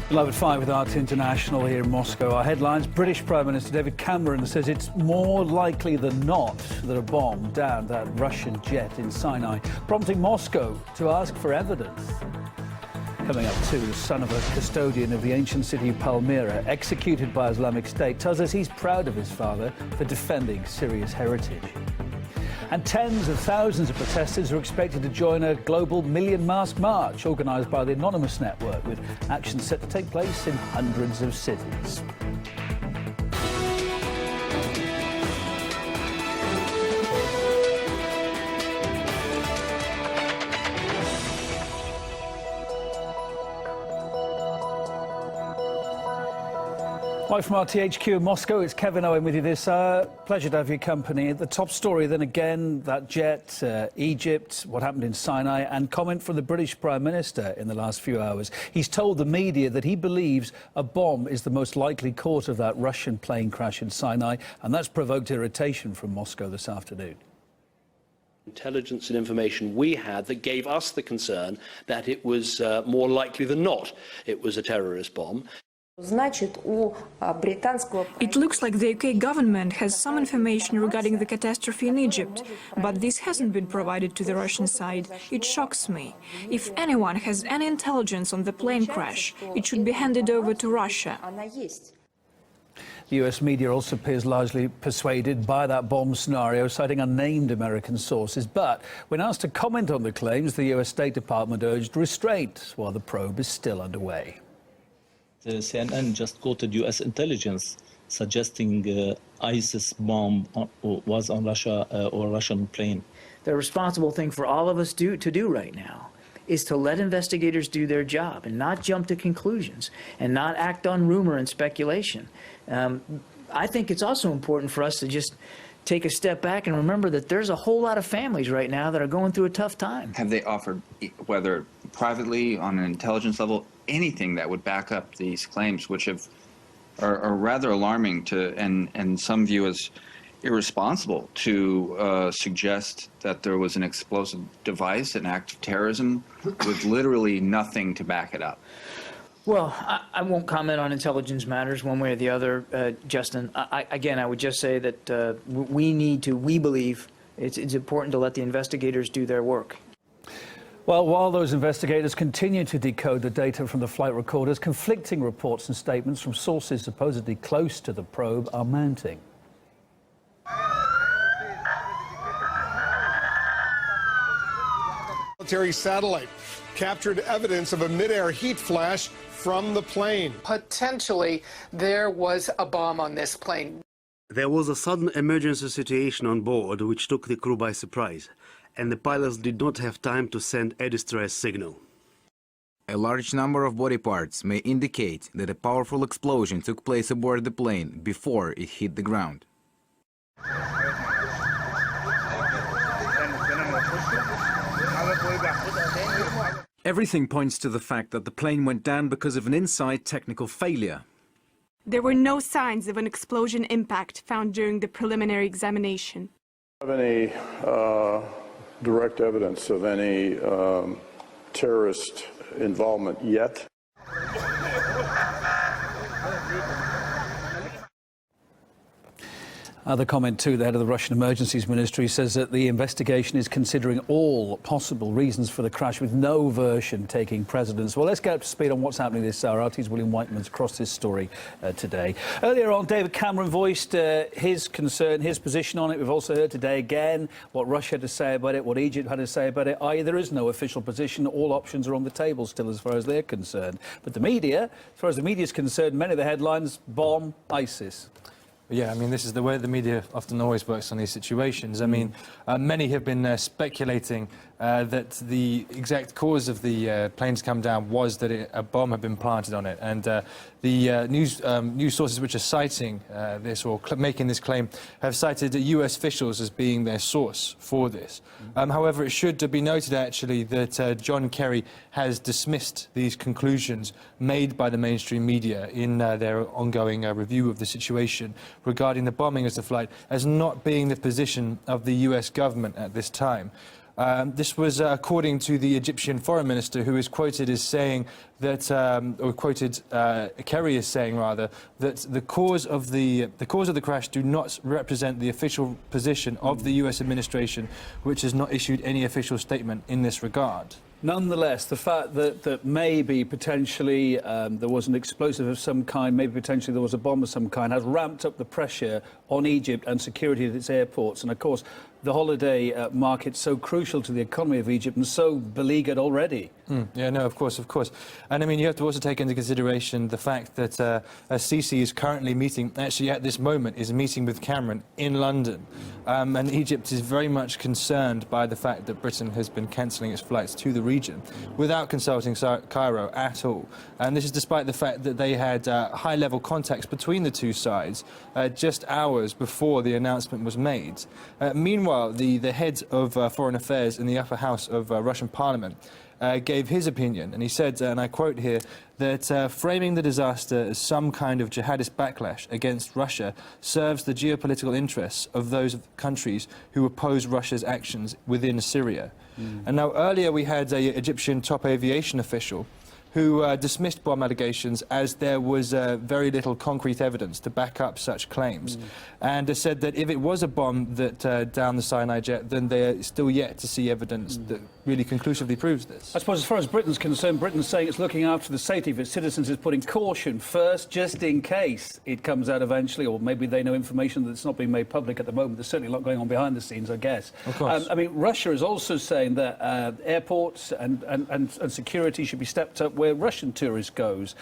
Beloved 5 with Arts International here in Moscow. Our headlines: British Prime Minister David Cameron says it's more likely than not that a bomb downed that Russian jet in Sinai, prompting Moscow to ask for evidence. Coming up too, the son of a custodian of the ancient city of Palmyra, executed by Islamic State, tells us he's proud of his father for defending Syria's heritage. And tens of thousands of protesters are expected to join a global Million Mask March organised by the Anonymous Network, with action set to take place in hundreds of cities. Live from RTHQ in Moscow, it's Kevin Owen with you this hour. Pleasure to have your company. The top story then again, that jet, Egypt, what happened in Sinai, and comment from the British Prime Minister in the last few hours. He's told the media that he believes a bomb is the most likely cause of that Russian plane crash in Sinai, and that's provoked irritation from Moscow this afternoon. Intelligence and information we had that gave us the concern that it was more likely than not it was a terrorist bomb. It looks like the UK government has some information regarding the catastrophe in Egypt, but this hasn't been provided to the Russian side. It shocks me. If anyone has any intelligence on the plane crash, it should be handed over to Russia. The US media also appears largely persuaded by that bomb scenario, citing unnamed American sources. But when asked to comment on the claims, the US State Department urged restraint while the probe is still underway. The CNN just quoted U.S. intelligence suggesting ISIS bomb was on Russia or Russian plane. The responsible thing for all of us to do right now is to let investigators do their job and not jump to conclusions and not act on rumor and speculation. I think it's also important for us to just take a step back and remember that there's a whole lot of families right now that are going through a tough time. Have they offered, whether privately, on an intelligence level, anything that would back up these claims, which are rather alarming to, and some view as irresponsible, to suggest that there was an explosive device, an act of terrorism, with literally nothing to back it up? Well, I won't comment on intelligence matters one way or the other, Justin. Again, I would just say that we believe it's important to let the investigators do their work. Well, while those investigators continue to decode the data from the flight recorders, conflicting reports and statements from sources supposedly close to the probe are mounting. Military satellite captured evidence of a mid-air heat flash from the plane. Potentially, there was a bomb on this plane. There was a sudden emergency situation on board which took the crew by surprise, and the pilots did not have time to send a distress signal. A large number of body parts may indicate that a powerful explosion took place aboard the plane before it hit the ground. Everything points to the fact that the plane went down because of an inside technical failure. There were no signs of an explosion impact found during the preliminary examination. Do you have any direct evidence of any terrorist involvement yet? Other comment too, the head of the Russian Emergencies Ministry says that the investigation is considering all possible reasons for the crash, with no version taking precedence. Well, let's get up to speed on what's happening this hour. RT's William Whiteman's across this story today. Earlier on, David Cameron voiced his concern, his position on it. We've also heard today again what Russia had to say about it, what Egypt had to say about it. There is no official position. All options are on the table still as far as they're concerned. But the media, as far as the media is concerned, many of the headlines: bomb, ISIS. Yeah, I mean, this is the way the media often always works on these situations. I mean, many have been speculating that the exact cause of the plane's come down was that a bomb had been planted on it. And the news sources which are citing this or making this claim have cited US officials as being their source for this. However, it should be noted, actually, that John Kerry has dismissed these conclusions made by the mainstream media in their ongoing review of the situation regarding the bombing of the flight as not being the position of the US government at this time. This was according to the Egyptian foreign minister, who is quoted as saying that, or quoted Kerry as saying rather, that the cause of the crash do not represent the official position of the US administration, which has not issued any official statement in this regard. Nonetheless, the fact that maybe potentially there was an explosive of some kind, maybe potentially there was a bomb of some kind, has ramped up the pressure on Egypt and security at its airports. And of course, the holiday market's so crucial to the economy of Egypt and so beleaguered already. Yeah, no, of course. And I mean, you have to also take into consideration the fact that Sisi is currently meeting, actually at this moment, is meeting with Cameron in London. And Egypt is very much concerned by the fact that Britain has been cancelling its flights to the region without consulting Cairo at all. And this is despite the fact that they had high-level contacts between the two sides just hours before the announcement was made. Meanwhile, the head of foreign affairs in the upper house of Russian parliament gave his opinion, and he said, and I quote here, that framing the disaster as some kind of jihadist backlash against Russia serves the geopolitical interests of those countries who oppose Russia's actions within Syria. And now earlier we had an Egyptian top aviation official who dismissed bomb allegations as there was very little concrete evidence to back up such claims, and said that if it was a bomb that downed the Sinai jet, then they're still yet to see evidence that really conclusively proves this. I suppose as far as Britain's concerned, Britain's saying it's looking after the safety of its citizens, is putting caution first, just in case it comes out eventually, or maybe they know information that's not being made public at the moment. There's certainly a lot going on behind the scenes, I guess. Of course. I mean, Russia is also saying that airports and security should be stepped up where Russian tourists goes.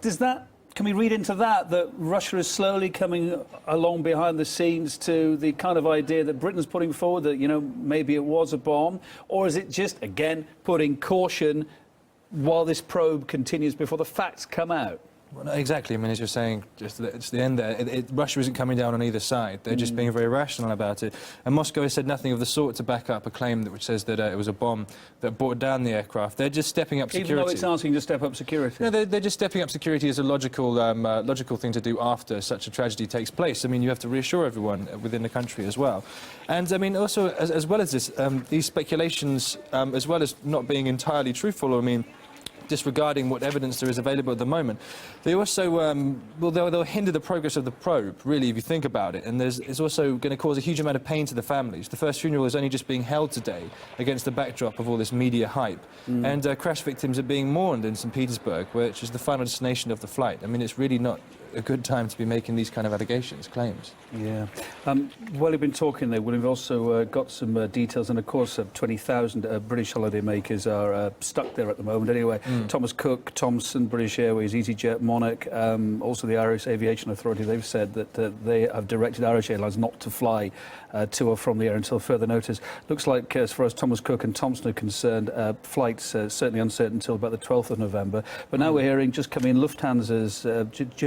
Can we read into that Russia is slowly coming along behind the scenes to the kind of idea that Britain's putting forward, that, you know, maybe it was a bomb? Or is it just, again, putting caution while this probe continues before the facts come out? Well, no, exactly. I mean, as you're saying, just the end there, Russia isn't coming down on either side. They're just being very rational about it. And Moscow has said nothing of the sort to back up a claim which says that it was a bomb that brought down the aircraft. They're just stepping up security. Even though it's asking to step up security? No, they're just stepping up security as a logical thing to do after such a tragedy takes place. I mean, you have to reassure everyone within the country as well. And, I mean, also, as well as this, these speculations, as well as not being entirely truthful, I mean, disregarding what evidence there is available at the moment, they also, well, they'll hinder the progress of the probe, really, if you think about it. And it's also going to cause a huge amount of pain to the families. The first funeral is only just being held today against the backdrop of all this media hype. And crash victims are being mourned in St. Petersburg, which is the final destination of the flight. I mean, it's really not a good time to be making these kind of allegations, claims. Yeah. While you've been talking there, we've also got some details, and of course 20,000 British holidaymakers are stuck there at the moment anyway. Thomas Cook, Thomson, British Airways, EasyJet, Monarch, also the Irish Aviation Authority, they've said that they have directed Irish Airlines not to fly to or from the air until further notice. Looks like, as far as Thomas Cook and Thomson are concerned, flights certainly uncertain until about the 12th of November. But now we're hearing, just coming in, Lufthansa's,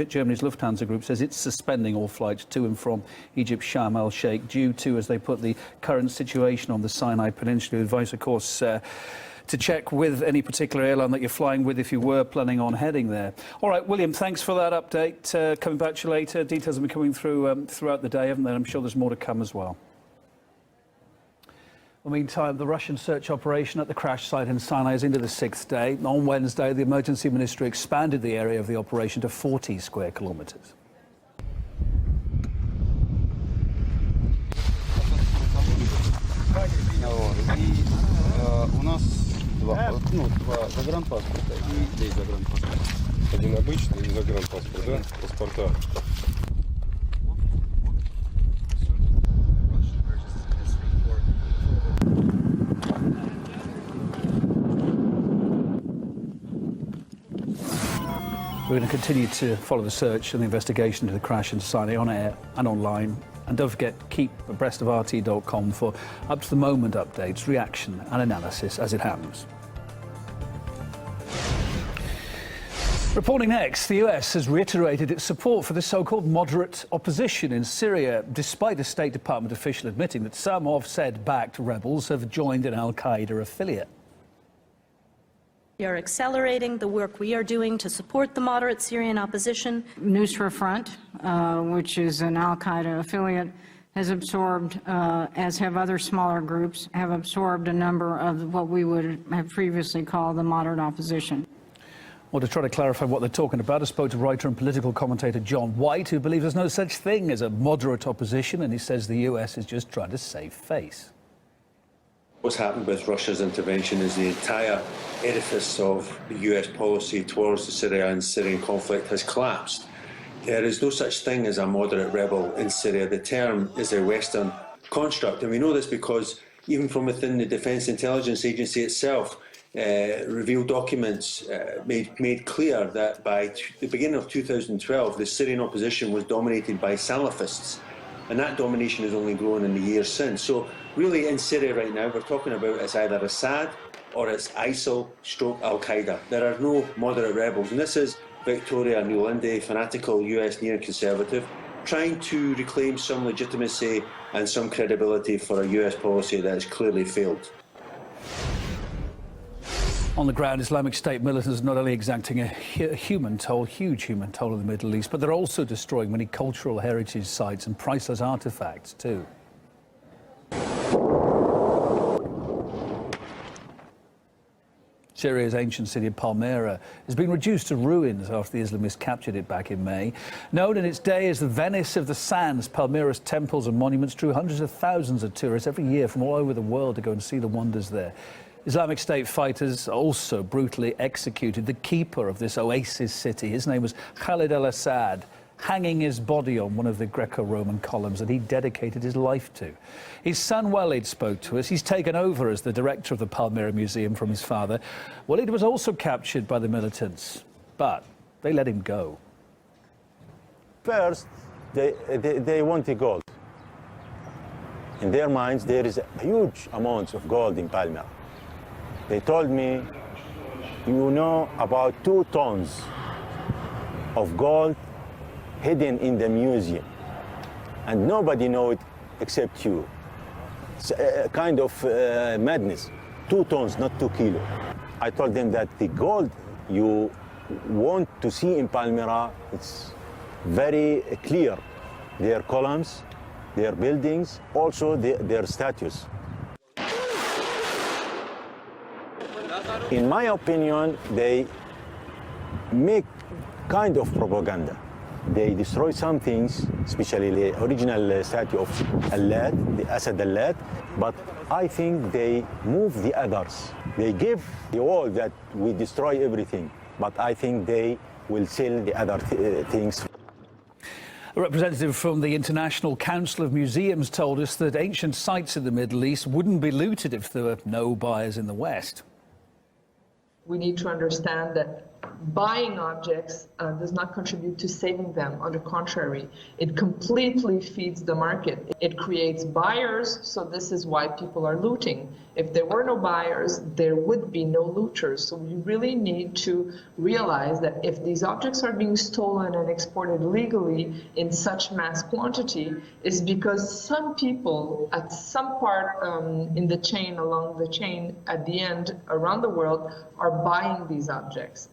Germany's Lufthansa group says it's suspending all flights to and from Egypt's Sharm el-Sheikh due to, as they put, the current situation on the Sinai Peninsula. Advice, of course, to check with any particular airline that you're flying with if you were planning on heading there. All right, William, thanks for that update. Coming back to you later. Details have been coming through throughout the day, haven't they? I'm sure there's more to come as well. In the meantime, the Russian search operation at the crash site in Sinai is into the 6th day. On Wednesday, the Emergency Ministry expanded the area of the operation to 40 square kilometres. У нас два загранпаспорта и загранпаспорт. Один обычный и загранпаспорт, да? Паспорта. We're going to continue to follow the search and the investigation into the crash in Sinai on air and online. And don't forget, keep abreast of RT.com for up-to-the-moment updates, reaction and analysis as it happens. Reporting next, the US has reiterated its support for the so-called moderate opposition in Syria, despite a State Department official admitting that some of said-backed rebels have joined an al-Qaeda affiliate. We are accelerating the work we are doing to support the moderate Syrian opposition. Nusra Front, which is an al-Qaeda affiliate, has absorbed, as have other smaller groups, have absorbed a number of what we would have previously called the moderate opposition. Well, to try to clarify what they're talking about, I spoke to writer and political commentator John White, who believes there's no such thing as a moderate opposition, and he says the US is just trying to save face. What's happened with Russia's intervention is the entire edifice of the US policy towards the Syria and Syrian conflict has collapsed. There is no such thing as a moderate rebel in Syria. The term is a Western construct, and we know this because even from within the Defence Intelligence Agency itself, revealed documents made clear that by the beginning of 2012, the Syrian opposition was dominated by Salafists, and that domination has only grown in the years since. So really in Syria right now, we're talking about it's either Assad or it's ISIL/Al-Qaeda. There are no moderate rebels, and this is Victoria Nuland, fanatical US neoconservative, trying to reclaim some legitimacy and some credibility for a US policy that has clearly failed. On the ground, Islamic State militants are not only exacting a human toll, huge human toll in the Middle East, but they're also destroying many cultural heritage sites and priceless artifacts too. Syria's ancient city of Palmyra has been reduced to ruins after the Islamists captured it back in May. Known in its day as the Venice of the Sands, Palmyra's temples and monuments drew hundreds of thousands of tourists every year from all over the world to go and see the wonders there. Islamic State fighters also brutally executed the keeper of this oasis city. His name was Khalid al-Assad, hanging his body on one of the Greco-Roman columns that he dedicated his life to. His son Walid spoke to us. He's taken over as the director of the Palmyra Museum from his father. Walid was also captured by the militants, but they let him go. First, they want the gold. In their minds, there is a huge amount of gold in Palmyra. They told me, you know, about 2 tons of gold hidden in the museum, and nobody knows it except you. It's a kind of madness. 2 tons, not 2 kilos. I told them that the gold you want to see in Palmyra, it's very clear. Their columns, their buildings, also their statues. In my opinion, they make kind of propaganda. They destroy some things, especially the original statue of Allah, the Asad Allah, but I think they move the others. They give the wall that we destroy everything, but I think they will sell the other things. A representative from the International Council of Museums told us that ancient sites in the Middle East wouldn't be looted if there were no buyers in the West. We need to understand that buying objects does not contribute to saving them. On the contrary, it completely feeds the market. It creates buyers, so this is why people are looting. If there were no buyers, there would be no looters. So we really need to realize that if these objects are being stolen and exported legally in such mass quantity, it's because some people at some part in the chain, along the chain, at the end, around the world, are buying these objects.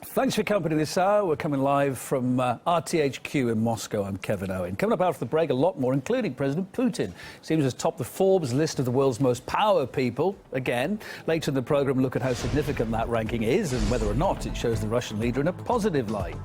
Thanks for your company this hour. We're coming live from RTHQ in Moscow. I'm Kevin Owen. Coming up after the break, a lot more, including President Putin. Seems to have topped the Forbes list of the world's most power people again. Later in the programme, look at how significant that ranking is and whether or not it shows the Russian leader in a positive light.